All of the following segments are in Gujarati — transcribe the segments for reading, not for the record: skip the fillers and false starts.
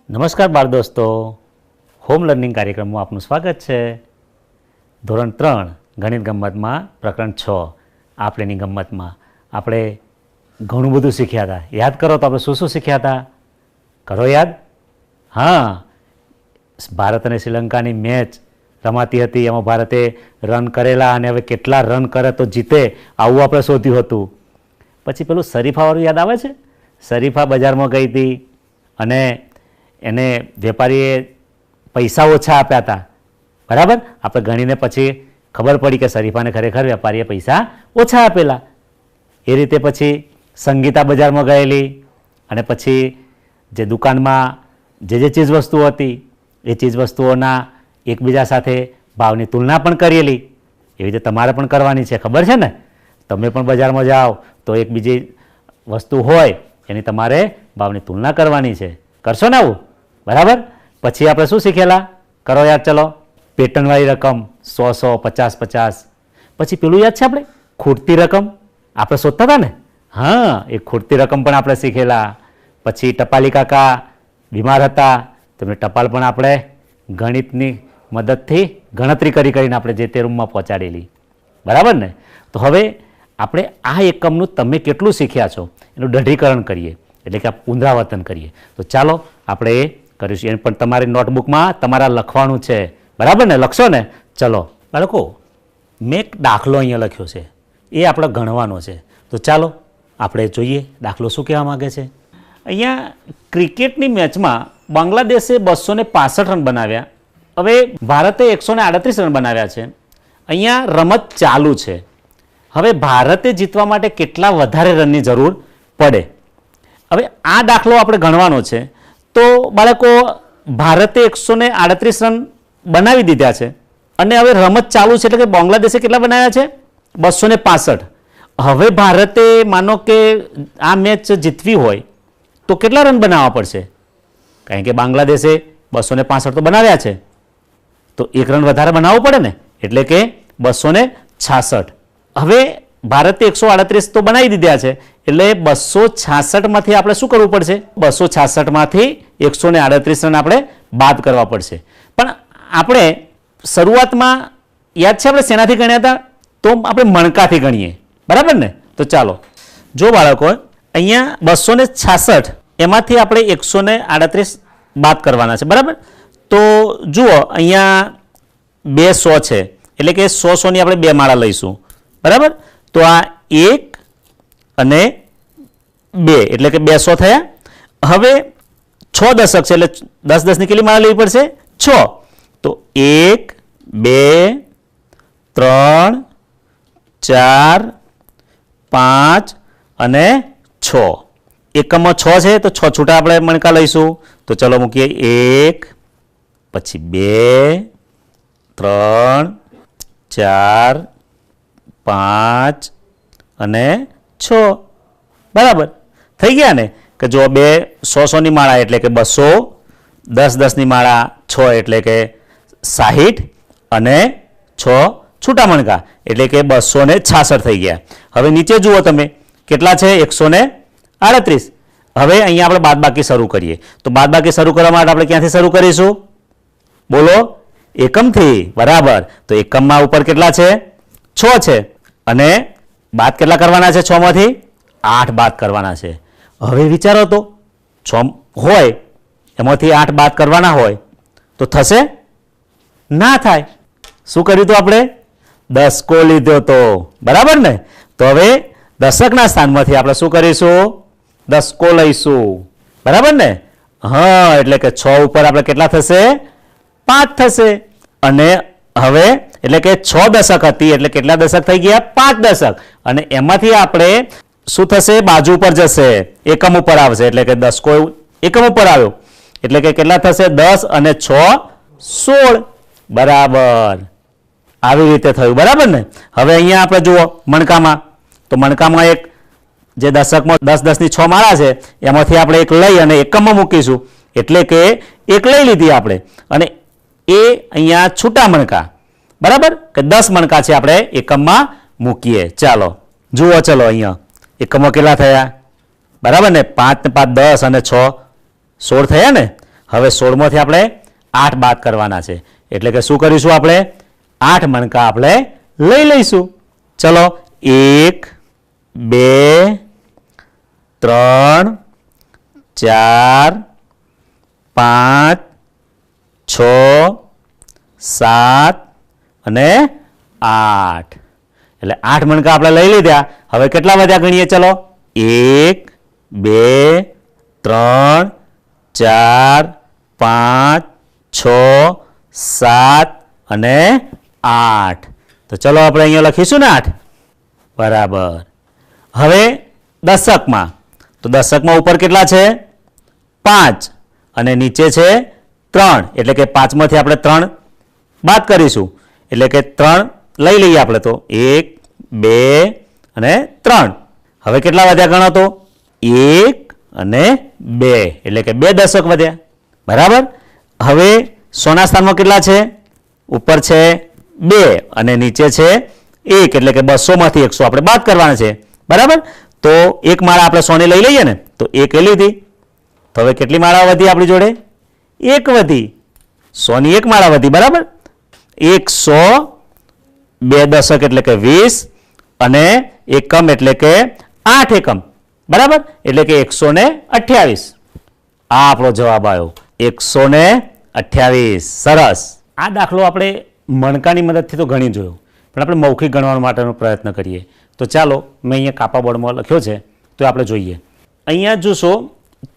નમસ્કાર બાળ દોસ્તો, હોમ લર્નિંગ કાર્યક્રમમાં આપનું સ્વાગત છે. ધોરણ 3 ગણિત ગમ્મતમાં પ્રકરણ 6 આપલેની ગમ્મતમાં આપણે ઘણું બધું શીખ્યા હતા. યાદ કરો તો આપણે શું શું શીખ્યા હતા? કરો યાદ? હા, ભારત અને શ્રીલંકાની મેચ રમાતી હતી. એમાં ભારતે રન કરેલા અને હવે કેટલા રન કરે તો જીતે, આવું આપણે શોધ્યું હતું. પછી પેલું શરીફાવાળું યાદ આવે છે? શરીફા બજારમાં ગઈ હતી અને એને વેપારીએ પૈસા ઓછા આપ્યા હતા. બરાબર? આપણે ગણીને પછી ખબર પડી કે શરીફાને ખરેખર વેપારીએ પૈસા ઓછા આપેલા. એ રીતે પછી સંગીતા બજારમાં ગયેલી અને પછી જે દુકાનમાં જે ચીજવસ્તુઓ હતી એ ચીજવસ્તુઓના એકબીજા સાથે ભાવની તુલના પણ કરેલી. એવી રીતે તમારે પણ કરવાની છે, ખબર છે ને? તમે પણ બજારમાં જાઓ તો એક બીજી વસ્તુ હોય એની તમારે ભાવની તુલના કરવાની છે. કરશો ને આવું? બરાબર? પછી આપણે શું શીખેલા? કરો યાદ. ચલો, પેટર્નવાળી રકમ 100, 100, 50, 50. પછી પેલું યાદ છે આપણે ખૂટતી રકમ આપણે શોધતા હતા ને? હા, એ ખૂટતી રકમ પણ આપણે શીખેલા. પછી ટપાલી કાકા બીમાર હતા, તેમને ટપાલ પણ આપણે ગણિતની મદદથી ગણતરી કરીને આપણે જે તે રૂમમાં પહોંચાડેલી. બરાબર ને? તો હવે આપણે આ એકમનું તમે કેટલું શીખ્યા છો એનું દઢીકરણ કરીએ, એટલે કે આ પુનરાવર્તન કરીએ. તો ચાલો આપણે એ કરીશું. એ પણ તમારી નોટબુકમાં તમારા લખવાનું છે. બરાબર ને? લખશો ને? ચલો બાળકો, મેં એક દાખલો અહીંયા લખ્યો છે, એ આપણે ગણવાનો છે. તો ચાલો આપણે જોઈએ દાખલો શું કહેવા માગે છે. અહીંયા ક્રિકેટની મેચમાં બાંગ્લાદેશે 265 રન બનાવ્યા. હવે ભારતે 138 રન બનાવ્યા છે. અહીંયા રમત ચાલુ છે. હવે ભારતે જીતવા માટે કેટલા વધારે રનની જરૂર પડે? હવે આ દાખલો આપણે ગણવાનો છે. તો બાળકો, ભારતે 138 રન બનાવી દીધા છે અને હવે રમત ચાલુ છે, એટલે કે બાંગ્લાદેશે કેટલા બનાવ્યા છે? 265. હવે ભારતે માનો કે આ મેચ જીતવી હોય તો કેટલા રન બનાવવા પડશે? કારણ કે બાંગ્લાદેશે 265 તો બનાવ્યા છે, તો 1 રન વધારે બનાવવું પડે ને, એટલે કે 266. હવે ભારતે 138 તો બનાવી દીધા છે, એટલે 266 માંથી આપણે શું કરવું પડશે? 266 માંથી 138 રન આપણે બાદ કરવા પડશે. પણ આપણે શરૂઆતમાં યાદ છે આપણે શેનાથી ગણ્યા હતા? તો આપણે મણકાથી ગણીએ. બરાબર ને? તો ચાલો જો બાળકો, અહીંયા 266 એમાંથી આપણે 138 બાદ કરવાના છે. બરાબર? તો જુઓ, અહીંયા 2 100 છે, એટલે કે 100 ની આપણે 2 માળા લઈશું. બરાબર? તો આ 1 અને 2 એટલે કે 200 થયા. હવે 6 દશક છે, એટલે 10 10 ની કેટલી માળા લેવી પડશે? 6. તો 1 2 3 4 5 અને 6. એકમમાં 6 છે તો 6 છૂટા આપણે મણકા લઈશું. તો ચલો મૂકીએ. 1 પછી 2 3 4 5 અને 6. બરાબર થઈ ગયા ને? કે જો 2 100 ની માળા એટલે કે 200, 10 10 ની માળા 6 એટલે કે 60 અને 6 છૂટા મણકા એટલે કે 266 થઈ ગયા. હવે નીચે જુઓ તમે કેટલા છે? 138. હવે અહીંયા આપણે બાદબાકી શરૂ કરીએ. તો બાદબાકી શરૂ કરવા માટે આપણે ક્યાંથી શરૂ કરીશું? બોલો? એકમથી. બરાબર. તો એકમમાં ઉપર કેટલા છે? 6 છે અને બાદ કેટલા કરવાના છે? 6 માંથી 8 બાદ કરવાના છે. હવે વિચારો તો 6 હોય એમાંથી 8 બાદ કરવાના હોય તો થશે? ના થાય. શું કર્યું તો આપણે? દસકો લીધો તો. બરાબર ને? તો હવે દશકના સ્થાનમાંથી આપણે શું કરીશું? દસકો લઈશું. બરાબર ને? હા, એટલે કે 6 ઉપર આપણે કેટલા થશે? 5 થશે. અને હવે એટલે કે 6 દશક હતી એટલે કેટલા દશક થઈ ગયા? 5 દશક. અને એમાંથી આપણે શું થશે? બાજુ ઉપર જશે, એકમ ઉપર આવશે, એટલે કે દસકો એકમ ઉપર આવ્યો એટલે કે કેટલા થશે? 10 અને 6 16. બરાબર, આવી રીતે થયું. બરાબર ને? હવે અહીંયા આપણે જુઓ મણકામાં, તો મણકામાં એક જે દશકમાં 10 10 ની 6 માળા છે એમાંથી આપણે એક લઈ અને એકમમાં મૂકીશું, એટલે કે એક લઈ લીધી આપણે અને એ અહીંયા છૂટા મણકા. બરાબર? કે 10 મણકા છે આપણે એકમમાં મૂકીએ. ચાલો જુઓ, ચલો અહીંયા એકમો કેટલા થયા? બરાબર ને? 5 ને 5 10 અને 6 16 થયા ને? હવે 16માંથી આપણે 8 બાદ કરવાના છે, એટલે કે શું કરીશું આપણે 8 મણકા આપણે લઈ લઈશું. ચલો 1 2 3 4 5 6 7 અને 8. એટલે 8 મણકા આપણે લઈ લીધા. હવે કેટલા વધ્યા ગણીએ? ચલો 1 2 3 4 5 6 7 અને 8. તો ચલો આપણે અહીંયા લખીશું ને 8. બરાબર. હવે દશકમાં, તો દશકમાં ઉપર કેટલા છે? 5 અને નીચે છે 3, એટલે કે 5માંથી આપણે 3 બાદ કરીશું, એટલે કે 3 લઈ લઈએ આપણે. તો 1 2 અને 3. હવે કેટલા વધ્યા ગણો તો? 1 અને 2, એટલે કે 2 દશક વધ્યા. બરાબર. હવે 100 ના સ્થાનમાં કેટલા છે? ઉપર છે 2 અને નીચે છે 1, એટલે કે 200માંથી 100 આપણે બાદ કરવાના છે. બરાબર. તો એક માળા આપણે 100 ની લઈ લઈએ ને, તો 1 એ લીધી. તો હવે કેટલી માળા વધી આપણી જોડે? 1 વધી. 100 ની 1 માળા વધી. બરાબર. 100 2 દશક એટલે કે 20 અને એકમ એટલે કે 8 એકમ. બરાબર. એટલે કે 128. આ આપણો જવાબ આવ્યો, 128. સરસ. આ દાખલો આપણે મણકાની મદદથી તો ગણી જોયો, પણ આપણે મૌખિક ગણવા માટેનો પ્રયત્ન કરીએ. તો ચાલો, મેં અહીંયા કાપા બોર્ડમાં લખ્યો છે, તો આપણે જોઈએ. અહીંયા જોશો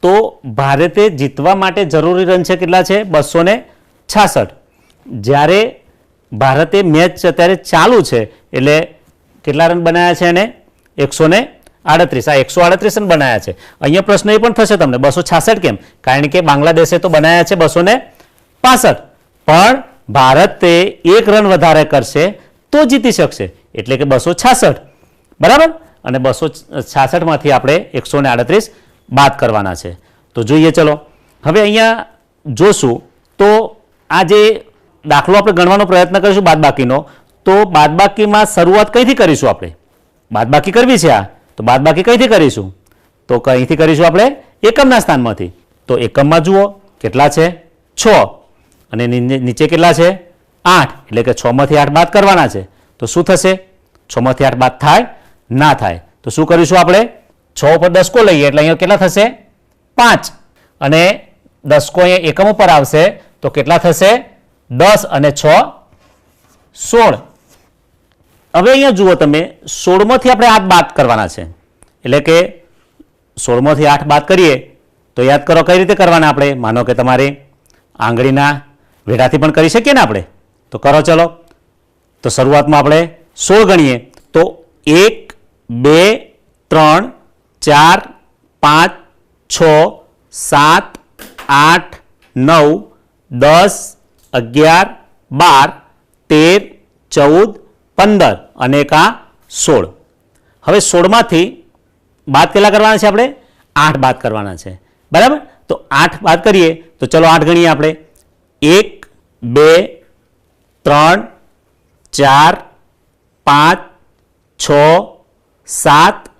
તો ભારતે જીતવા માટે જરૂરી રન છે કેટલા છે? 266. જ્યારે ભારતે મેચ અત્યારે ચાલુ છે, એટલે કેટલા રન બનાવ્યા છે એને? 138. આ 138 રન બનાવ્યા છે. અહીંયા પ્રશ્ન એ પણ થશે તમને 266 કેમ? કારણ કે બાંગ્લાદેશે તો બનાવ્યા છે 265, પણ ભારતે 1 રન વધારે કરશે તો જીતી શકશે, એટલે કે 266. બરાબર. અને 266માંથી આપણે 138 બાદ કરવાના છે. તો જોઈએ. ચલો હવે અહીંયા જોશું તો આ જે દાખલો આપણે ગણવાનો પ્રયત્ન કરીશું બાદબાકીનો, તો બાદબાકીમાં શરૂઆત કઈથી કરીશું? આપણે બાદબાકી કરવી છે આ, તો બાદબાકી કઈથી કરીશું? તો કઈથી કરીશું આપણે? એકમના સ્થાનમાંથી. તો એકમમાં જુઓ કેટલા છે? 6 અને નીચે કેટલા છે? 8, એટલે કે 6માંથી 8 બાદ કરવાના છે. તો શું થશે? 6માંથી 8 બાદ થાય? ના થાય. તો શું કરીશું આપણે? 6 ઉપર દસકો લઈએ, એટલે અહીંયા કેટલા થશે? 5. અને દસકો અહીંયા એકમ ઉપર આવશે, તો કેટલા થશે? 10 અને 6 16. હવે અહીંયા જુઓ તમે, 16માંથી આપણે 8 બાદ કરવાના છે, એટલે કે 16માંથી 8 બાદ કરીએ તો યાદ કરો કઈ રીતે કરવાના આપણે? માનો કે તમારી આંગળીના વેઢાથી પણ કરી શકીએ ને આપણે. તો કરો ચલો. તો શરૂઆતમાં આપણે 16 ગણીએ, તો 1 2 3 4 5 6 7 8 9 10 11 12 13 14 15 અને 16. હવે 16માંથી બાદ કેટલા કરવાના છે આપણે? 8 બાદ કરવાના છે. બરાબર. તો 8 બાદ કરીએ તો ચલો 8 ગણીએ આપણે. 1 2 3 4 5 6 7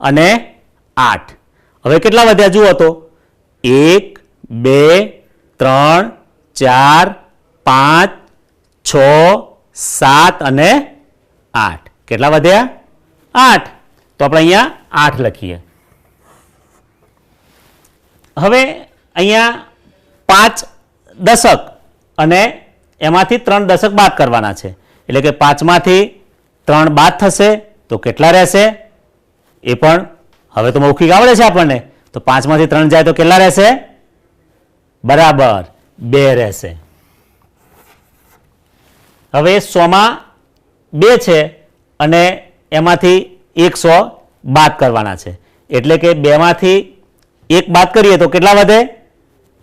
અને 8. હવે કેટલા વધ્યા જુઓ તો? 1 2 3 4 5 6 7 અને 8. કેટલા વધ્યા? 8. તો આપણે અહીંયા 8 લખીએ. હવે અહીંયા 5 દશક અને એમાંથી 3 દશક બાદ કરવાના છે, એટલે કે 5માંથી 3 બાદ થશે તો કેટલા રહેશે? એ પણ હવે તો મૌખિક આવડે છે આપણને. તો 5માંથી 3 જાય તો કેટલા રહેશે? બરાબર 2 રહેશે. હવે 100માં 2 છે અને એમાંથી 100 બાદ કરવાના છે, એટલે કે 2માંથી 1 બાદ કરીએ તો કેટલા વધે?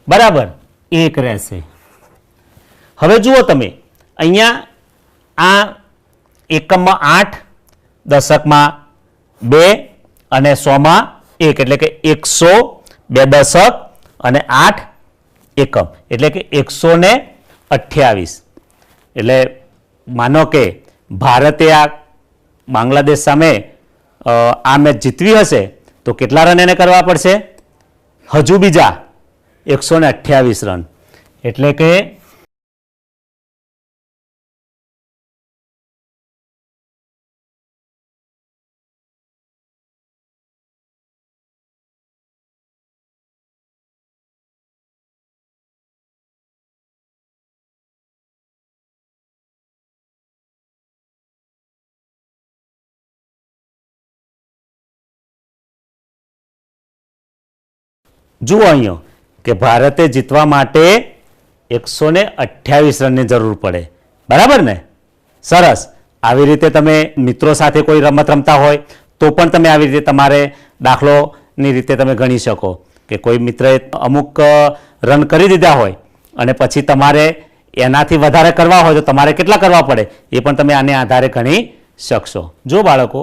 બરાબર 1 રહેશે. હવે જુઓ તમે, અહીંયા આ એકમમાં 8, દશકમાં 2 અને 100માં 1, એટલે કે 100 2 દશક અને 8 એકમ, એટલે કે 128. એટલે માનો કે ભારતે આ બાંગ્લાદેશ સામે આ મેચ જીતવી હશે તો કેટલા રન એને કરવા પડશે? હજુ બીજા 128 રન. એટલે કે જુઓ અહીંયા કે ભારતે જીતવા માટે 128 રનની જરૂર પડે. બરાબર ને? સરસ. આવી રીતે તમે મિત્રો સાથે કોઈ રમત રમતા હોય તો પણ તમે આવી રીતે તમારે દાખલોની રીતે તમે ગણી શકો કે કોઈ મિત્રએ અમુક રન કરી દીધા હોય અને પછી તમારે એનાથી વધારે કરવા હોય તો તમારે કેટલા કરવા પડે એ પણ તમે આને આધારે ગણી શકશો. જો બાળકો,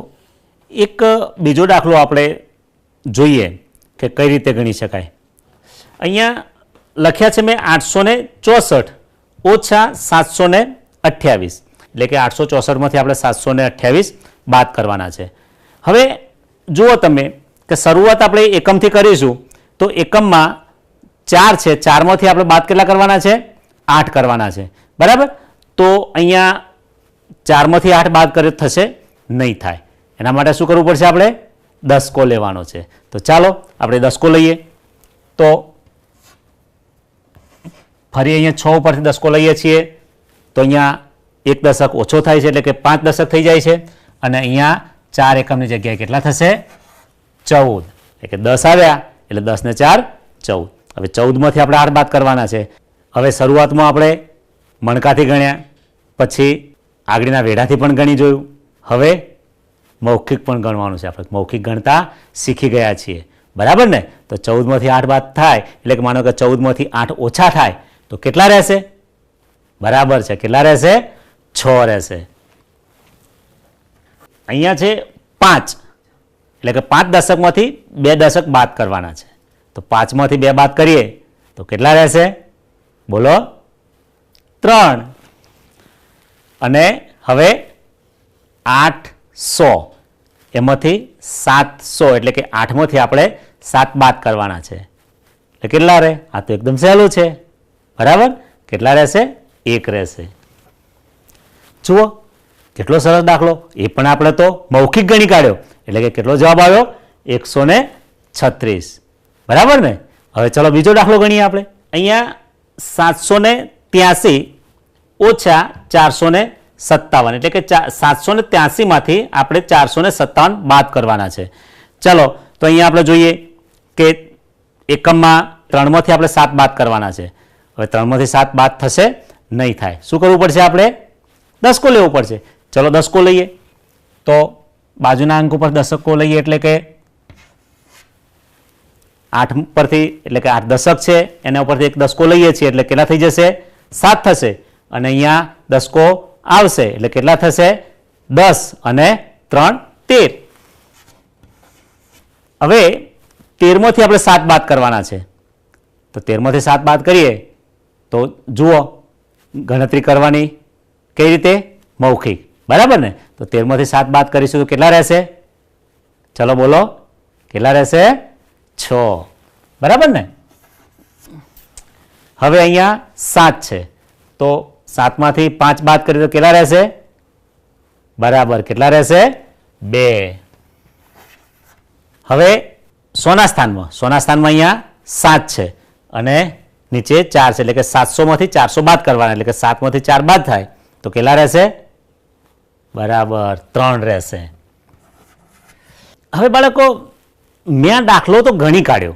એક બીજો દાખલો આપણે જોઈએ કે કઈ રીતે ગણી શકાય. અહીંયા લખ્યા છે મેં 864 ઓછા 728, એટલે કે 864માંથી આપણે 728 બાદ કરવાના છે. હવે જુઓ તમે કે શરૂઆત આપણે એકમથી કરીશું તો એકમમાં 4 છે, 4માંથી આપણે બાદ કેટલા કરવાના છે? 8 કરવાના છે. બરાબર? તો અહીંયા 4માંથી 8 બાદ કરે થશે નહીં થાય. એના માટે શું કરવું પડશે? આપણે દસકો લેવાનો છે. તો ચાલો આપણે દસકો લઈએ. તો ફરી અહીંયા 6 ઉપરથી દસકો લઈએ છીએ તો અહીંયા 1 દશક ઓછો થાય છે, એટલે કે 5 દશક થઈ જાય છે. અને અહીંયા 4 એકમની જગ્યાએ કેટલા થશે? 14. એટલે કે 10 આવ્યા એટલે 10 ને 4 14. હવે 14માંથી આપણે 8 બાદ કરવાના છે. હવે શરૂઆતમાં આપણે મણકાથી ગણ્યા, પછી આગળના વેઢાથી પણ ગણી જોયું. હવે મૌખિક પણ ગણવાનું છે. આપણે મૌખિક ગણતા શીખી ગયા છીએ. બરાબર ને? તો 14માંથી 8 બાદ થાય એટલે કે માનો કે 14માંથી 8 ઓછા થાય તો કેટલા રહેશે? બરાબર છે. કેટલા રહેશે? 6 રહેશે. અહીંયા છે 5, એટલે કે 5 દશકમાંથી 2 દશક બાદ કરવાના છે. તો 5માંથી 2 બાદ કરીએ તો કેટલા રહેશે? બોલો? 3. અને હવે 800 એમાંથી 700, એટલે કે 8માંથી આપણે 7 બાદ કરવાના છે. એટલે કેટલા રહે? આ તો એકદમ સહેલું છે. બરાબર? કેટલા રહેશે? 1 રહેશે. જુઓ કેટલો સરસ દાખલો. એ પણ આપણે તો મૌખિક ગણી કાઢ્યો. એટલે કે કેટલો જવાબ આવ્યો? 136. બરાબર ને? હવે ચલો બીજો દાખલો ગણીએ આપણે. અહીંયા 783 ઓછા 457, એટલે કે 783માંથી આપણે 457 બાદ કરવાના છે. ચલો તો અહીંયા આપણે જોઈએ કે એકમમાં 3માંથી આપણે 7 બાદ કરવાના છે. હવે 3માંથી 7 બાદ થશે નહીં થાય. શું કરવું પડશે? આપણે દસકો લેવો પડશે. ચલો દસકો લઈએ. તો બાજુના અંક ઉપર દશકો લઈએ એટલે કે 8 પરથી, એટલે કે 8 દશક છે એના ઉપરથી એક દસકો લઈએ છીએ એટલે કેટલા થઈ જશે? 7 થશે. અને અહીંયા દસકો આવશે એટલે કેટલા થશે? 10 અને 3 13. હવે 13માંથી આપણે 7 બાદ કરવાના છે. તો 13માંથી 7 બાદ કરીએ તો જુઓ ગણતરી કરવાની કઈ રીતે? મૌખિક. બરાબર ને? તો 13માંથી 7 બાદ કરીશું તો કેટલા રહેશે? ચલો બોલો? કેટલા રહેશે? 6. બરાબર ને? હવે અહીંયા 7 છે તો 7માંથી 5 બાદ કરીએ તો કેટલા રહેશે? બરાબર. કેટલા રહેશે? 2. હવે સોના સ્થાનમાં અહીંયા 7 છે અને નીચે 4 છે, એટલે કે 700માંથી 400 બાદ કરવાના, એટલે કે 7માંથી 4 બાદ થાય તો કેટલા રહેશે? બરાબર 3 રહેશે. હવે બાળકો, મેં આ દાખલો તો ગણી કાઢ્યો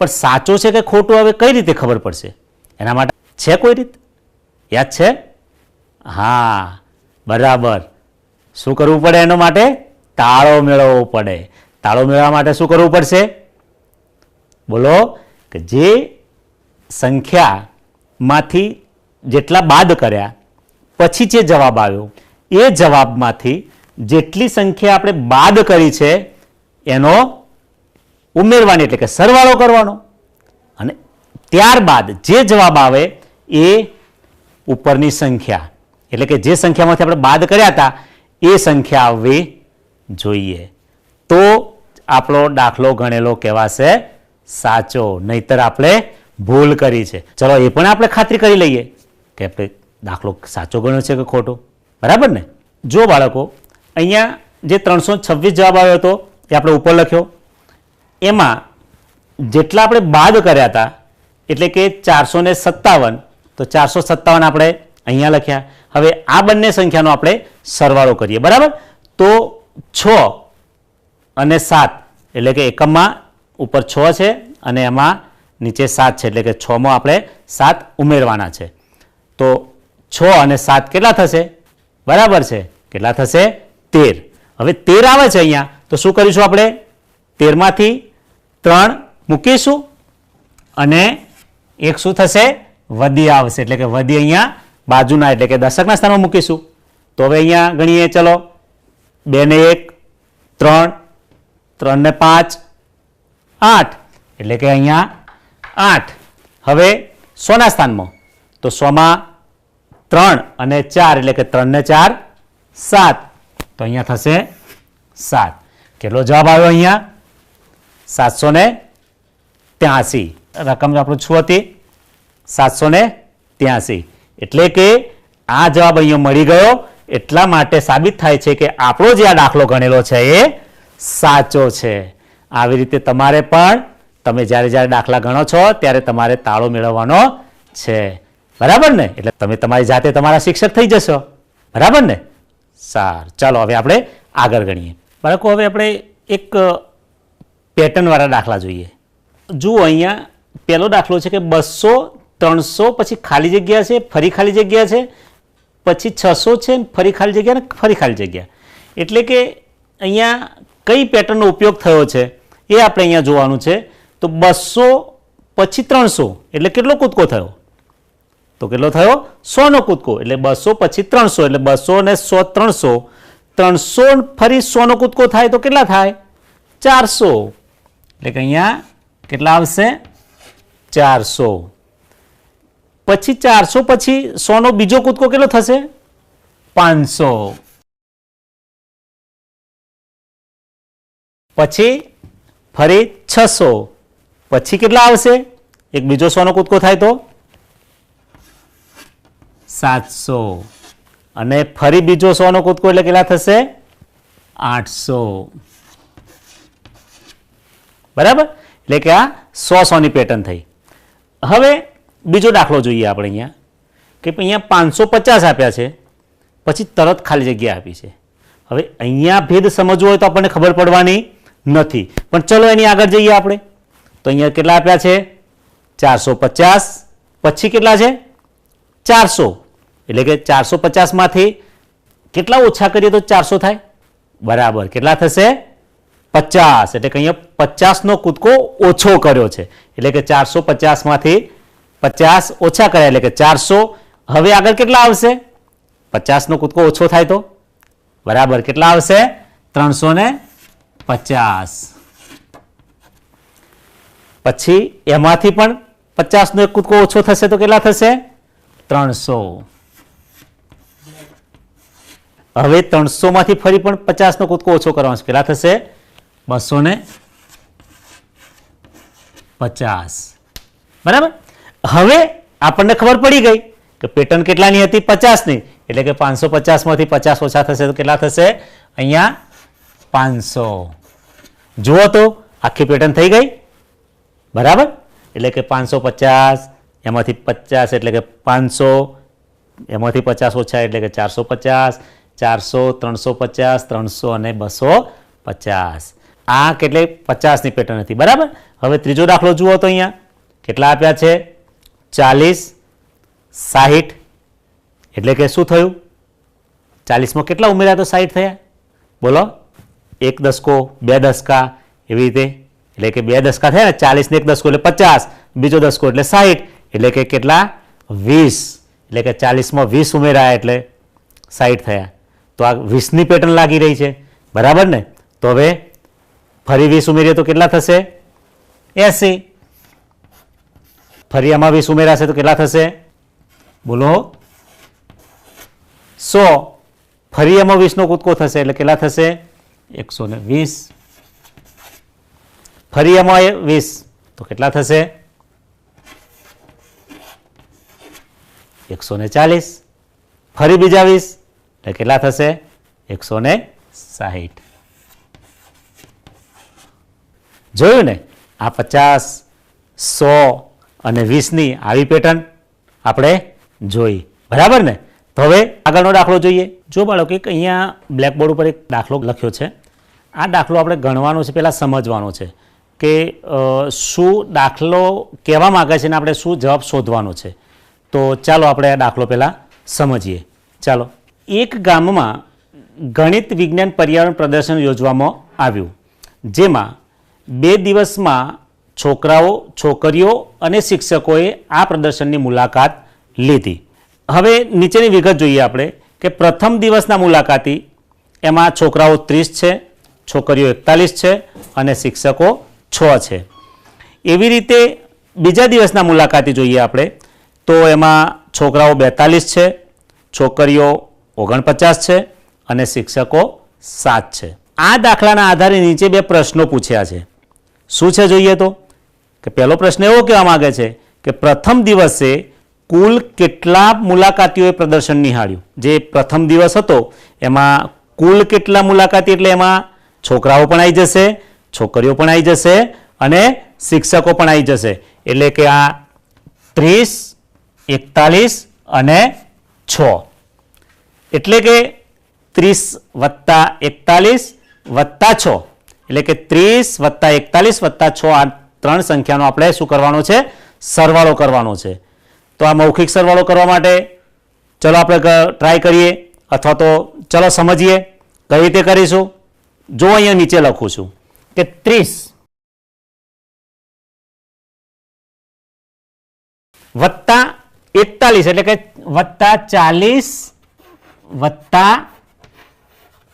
પણ સાચો છે કે ખોટો હવે કઈ રીતે ખબર પડશે? એના માટે છે કોઈ રીત? યાદ છે? હા, બરાબર. શું કરવું પડે એના માટે? તાળો મેળવવો પડે. તાળો મેળવવા માટે શું કરવું પડશે? બોલો? કે જે સંખ્યામાંથી જેટલા બાદ કર્યા પછી જે જવાબ આવ્યો એ જવાબમાંથી જેટલી સંખ્યા આપણે બાદ કરી છે એનો ઉમેરવાની, એટલે કે સરવાળો કરવાનો. અને ત્યારબાદ જે જવાબ આવે એ ઉપરની સંખ્યા, એટલે કે જે સંખ્યામાંથી આપણે બાદ કર્યા હતા એ સંખ્યા આવવી જોઈએ. તો આપણો દાખલો ગણેલો કહેવાશે સાચો. નહીતર આપણે ભૂલ કરી છે. ચલો એ પણ આપણે ખાતરી કરી લઈએ કે આપણે દાખલો સાચો ગણ્યો છે કે ખોટો. બરાબર ને? જો બાળકો, અહીંયા જે 326 જવાબ આવ્યો હતો એ આપણે ઉપર લખ્યો. એમાં જેટલા આપણે બાદ કર્યા હતા એટલે કે 457, તો 457 આપણે અહીંયા લખ્યા. હવે આ બંને સંખ્યાનો આપણે સરવાળો કરીએ. બરાબર? તો 6 અને 7 એટલે કે એકમમાં ઉપર 6 છે અને એમાં નીચે 7 છે એટલે કે 6માં આપણે 7 ઉમેરવાના છે. તો 6 અને 7 કેટલા થશે? બરાબર છે. કેટલા થશે? 13. હવે 13 આવે છે અહીંયા, તો શું કરીશું આપણે? 13 માંથી 3 મૂકીશું અને એક શું થશે? વધી આવશે એટલે કે વધી અહીંયા બાજુના એટલે કે દશકના સ્થાનમાં મૂકીશું. તો હવે અહીંયા ગણીએ. ચલો, 2 ને 1 3, 3 ને 5 8 એટલે કે અહીંયા 8. હવે 100 ના સ્થાનમાં, તો 100માં 3 અને 4 એટલે કે 3 ને 4 7, તો અહીંયા થશે 7. કેટલો જવાબ આવ્યો અહીંયા? 783. રકમ આપણું શું હતી? 783. એટલે કે આ જવાબ અહીંયા મળી ગયો. એટલા માટે સાબિત થાય છે કે આપણો જે આ દાખલો ગણેલો છે એ સાચો છે. આવી રીતે તમારે પણ તમે જ્યારે જ્યારે દાખલા ગણો છો ત્યારે તમારે તાળો મેળવવાનો છે. બરાબર ને? એટલે તમે તમારી જાતે તમારા શિક્ષક થઈ જશો. બરાબર ને? સારું, ચાલો હવે આપણે આગળ ગણીએ. બાળકો, હવે આપણે એક પેટર્નવાળા દાખલા જોઈએ. જુઓ, અહીંયા પહેલો દાખલો છે કે 200, 300, પછી ખાલી જગ્યા છે, ફરી ખાલી જગ્યા છે, પછી 600 છે, ફરી ખાલી જગ્યા ને ફરી ખાલી જગ્યા. એટલે કે અહીંયા કઈ પેટર્નનો ઉપયોગ થયો છે એ આપણે અહીંયા જોવાનું છે. તો 200 પછી 300 એટલે કેટલો કૂદકો થયો? તો કેટલો થયો? 100 નો કૂદકો. એટલે 200 પછી 300 એટલે 200 ને 100 300. 300 ફરી 100 નો કૂદકો થાય તો કેટલા થાય? 400. એટલે કે અહીંયા કેટલા આવશે? 400. પછી 400 પછી 100 નો બીજો કૂદકો કેટલો થશે? 500. પછી ફરી 600. પછી કેટલા આવશે? એક બીજો 100 નો કૂદકો થાય તો 700. અને ફરી બીજો 100 નો કૂદકો એટલે કેટલા થશે? 800. બરાબર? એટલે કે આ 100 ની પેટર્ન થઈ. હવે બીજો દાખલો જોઈએ આપણે અહીંયા કે અહીંયા 550 આપ્યા છે, પછી તરત ખાલી જગ્યા આપી છે. હવે અહીંયા ભેદ સમજવો હોય તો આપણને ખબર પડવાની નથી, પણ ચલો એની આગળ જઈએ આપણે. તો અહીંયા કેટલા આપ્યા છે? 450. પછી કેટલા છે? 400. એટલે કે 450 માંથી કેટલા ઓછા કરીએ તો 400 થાય? બરાબર. કેટલા થશે? 50. એટલે કે અહીંયા 50 નો કૂદકો ઓછો કર્યો છે. એટલે કે 450 માંથી 50 ઓછા કર્યા એટલે કે 400. હવે આગળ કેટલા આવશે? 50 નો કૂદકો ઓછો થાય તો બરાબર કેટલા આવશે? 350. પછી એમાંથી પણ 50 નો એક કૂદકો ઓછો થશે તો કેટલા થશે? 300. હવે 300 માંથી ફરી પણ 50 નો કૂદકો ઓછો કરવાનો છે. કેટલા થશે? 250. બરાબર? હવે આપણને ખબર પડી ગઈ કે પેટર્ન કેટલાની હતી? 50 ની. એટલે કે 550 માંથી 50 ઓછા થશે તો કેટલા થશે? અહીંયા 500. જુઓ તો આખી પેટર્ન થઈ ગઈ. બરાબર? એટલે કે 550 એમાંથી 50 એટલે કે 500, એમાંથી 50 ઓછા એટલે કે 450, 400, 350, 300 અને 250. આ કેટલે 50 ની પેટર્ન હતી. બરાબર? હવે ત્રીજો દાખલો જુઓ તો અહીંયા કેટલા આપ્યા છે? 40, 60. એટલે કે શું થયું? 40 માં કેટલા ઉમેર્યા તો 60 થયા? બોલો. એક દસકો, બે દસકા, એવી રીતે. એટલે કે બે દસકા થયા ને, 40 ને એક દસકો એટલે 50, બીજો દસકો એટલે 60. એટલે કે કેટલા? 20. એટલે કે 40 માં 20 ઉમેરાયા એટલે 60 થયા. તો આ 20 ની પેટર્ન લાગી રહી છે. બરાબર ને? તો હવે ફરી 20 ઉમેરીએ તો કેટલા થશે? 80. ફરી આમાં 20 ઉમેરાશે તો કેટલા થશે? બોલો. 100. ફરી એમાં 20 નો કૂદકો થશે એટલે કેટલા થશે? 120. ફરી એમાં 20 તો કેટલા થશે? 140, ફરી બીજા 20 એટલે કેટલા થશે? 160. જોયું ને, આ 50, 100 અને 20ની આવી પેટર્ન આપણે જોઈ, બરાબર ને? તો હવે આગળનો દાખલો જોઈએ. જો બાળકો, એક અહીંયા બ્લેકબોર્ડ ઉપર એક દાખલો લખ્યો છે. આ દાખલો આપણે ગણવાનો છે, પહેલાં સમજવાનો છે કે શું દાખલો કહેવા માગે છે ને આપણે શું જવાબ શોધવાનો છે. તો ચાલો આપણે આ દાખલો પહેલાં સમજીએ. ચાલો, એક ગામમાં ગણિત વિજ્ઞાન પર્યાવરણ પ્રદર્શન યોજવામાં આવ્યું, જેમાં 2 દિવસમાં છોકરાઓ, છોકરીઓ અને શિક્ષકોએ આ પ્રદર્શનની મુલાકાત લીધી. હવે નીચેની વિગત જોઈએ આપણે કે પ્રથમ દિવસના મુલાકાતી એમાં છોકરાઓ 30 છે, છોકરીઓ 41 છે અને શિક્ષકો 6 છે. એવી રીતે બીજા દિવસના મુલાકાતી જોઈએ આપણે તો એમાં છોકરાઓ 42 છે, છોકરીઓ 49 છે અને શિક્ષકો 7 છે. આ દાખલાના આધારે નીચે 2 પ્રશ્નો પૂછ્યા છે. શું છે જોઈએ તો કે પહેલો પ્રશ્ન એવો કહેવા માગે છે કે પ્રથમ દિવસે કુલ કેટલા મુલાકાતીઓએ પ્રદર્શન નિહાળ્યું. જે પ્રથમ દિવસ હતો એમાં કુલ કેટલા મુલાકાતી, એટલે એમાં છોકરાઓ પણ આવી જશે, છોકરીઓ પણ આવી જશે અને શિક્ષકો પણ આવી જશે. એટલે કે આ 30, 41 અને 6, એટલે કે 30 + 41 + 6, એટલે કે 30 + 41 + 6, આ 3 સંખ્યાનો આપણે શું કરવાનો છે? સરવાળો કરવાનો છે. તો આ મૌખિક સરવાળો કરવા માટે ચલો આપણે ટ્રાય કરીએ, અથવા તો ચલો સમજીએ કઈ રીતે કરીશું. જો અહીંયા નીચે લખું છું કે 30 + 41, એટલે કે +40 +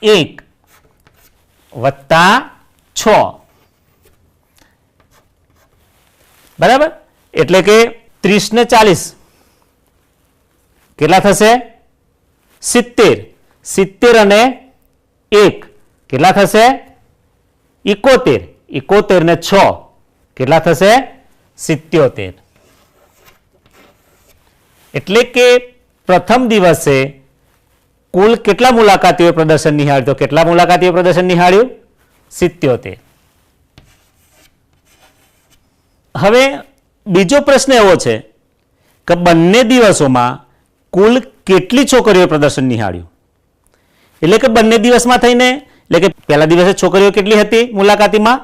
1 + 6, બરાબર? એટલે કે 30 ને 40 કેટલા થશે? 70. 70 અને 1 કેટલા થશે? 71. 71 ને 6 કેટલા થશે? 77. એટલે કે પ્રથમ દિવસે કુલ કેટલા મુલાકાતીઓએ પ્રદર્શન નિહાળ્યું? તો કેટલા મુલાકાતીઓએ પ્રદર્શન નિહાળ્યું? 77. હવે બીજો પ્રશ્ન એવો છે કે બંને દિવસોમાં કુલ કેટલી છોકરીઓએ પ્રદર્શન નિહાળ્યું? એટલે કે બંને દિવસમાં થઈને, એટલે કે પહેલા દિવસે છોકરીઓ કેટલી હતી મુલાકાતીમાં?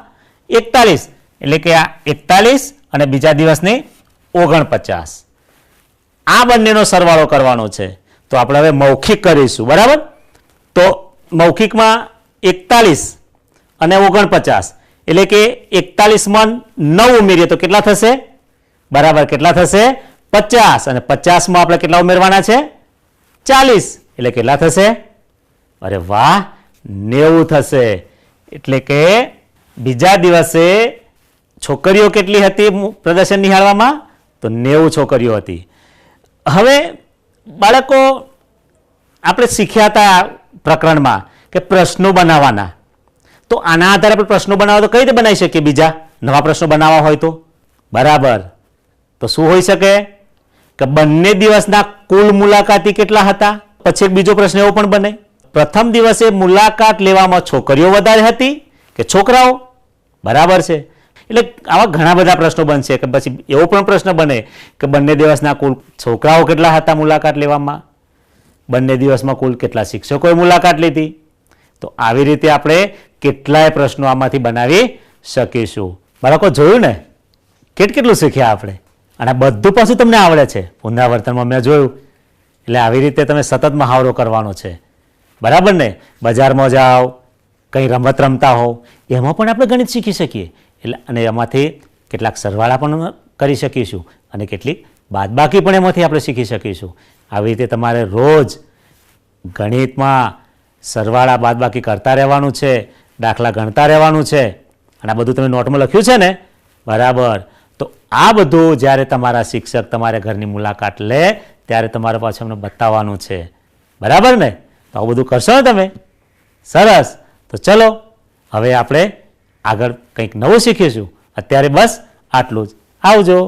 41, એટલે કે આ 41 અને બીજા દિવસની 49. આ બંનેનો સરવાળો કરવાનો છે. તો આપણે હવે મૌખિક કરીશું, બરાબર? તો મૌખિકમાં 41 અને 49, એટલે કે 41માં 9 ઉમેરીએ તો કેટલા થશે? બરાબર, કેટલા થશે? 50. અને 50માં આપણે કેટલા ઉમેરવાના છે? 40, એટલે કેટલા થશે? અરે વાહ, 90 થશે. એટલે કે બીજા દિવસે છોકરીઓ કેટલી હતી પ્રદર્શન નિહાળવામાં? તો 90 છોકરીઓ હતી. હવે બાળકો, આપણે શીખ્યા હતા પ્રકરણમાં કે પ્રશ્નો બનાવવાના. તો આના આધારે આપણે પ્રશ્નો બનાવવા તો કઈ રીતે બનાવી શકીએ? બીજા નવા પ્રશ્નો બનાવવા હોય તો બરાબર. તો શું હોઈ શકે કે બંને દિવસના કુલ મુલાકાતી કેટલા હતા? પછી એક બીજો પ્રશ્ન એવો પણ બને, પ્રથમ દિવસે મુલાકાત લેવામાં છોકરીઓ વધારે હતી કે છોકરાઓ? બરાબર છે. એટલે આવા ઘણા બધા પ્રશ્નો બનશે. કે પછી એવો પણ પ્રશ્ન બને કે બંને દિવસના કુલ છોકરાઓ કેટલા હતા મુલાકાત લેવામાં? બંને દિવસમાં કુલ કેટલા શિક્ષકોએ મુલાકાત લીધી? તો આવી રીતે આપણે કેટલાય પ્રશ્નો આમાંથી બનાવી શકીશું. બાળકો, જોયું ને કેટલું શીખ્યા આપણે? અને બધું પાછું તમને આવડે છે, પુનરાવર્તનમાં મેં જોયું. એટલે આવી રીતે તમે સતત મહાવરો કરવાનો છે, બરાબર ને? બજારમાં જાઓ, કંઈ રમત રમતા હોવ, એમાં પણ આપણે ગણિત શીખી શકીએ. એટલે અને એમાંથી કેટલાક સરવાળા પણ કરી શકીશું અને કેટલીક બાદબાકી પણ એમાંથી આપણે શીખી શકીશું. આવી રીતે તમારે રોજ ગણિતમાં સરવાળા બાદબાકી કરતા રહેવાનું છે, દાખલા ગણતા રહેવાનું છે. અને આ બધું તમે નોટમાં લખ્યું છે ને? બરાબર. તો આ બધું જ્યારે તમારા શિક્ષક તમારા ઘરની મુલાકાત લે ત્યારે તમારે પાછું એમને બતાવવાનું છે, બરાબર ને? તો આવું બધું કરશો ને તમે? સરસ. તો ચલો હવે આપણે આગળ કંઈક નવું શીખીશું. અત્યારે બસ આટલું જ. આવજો.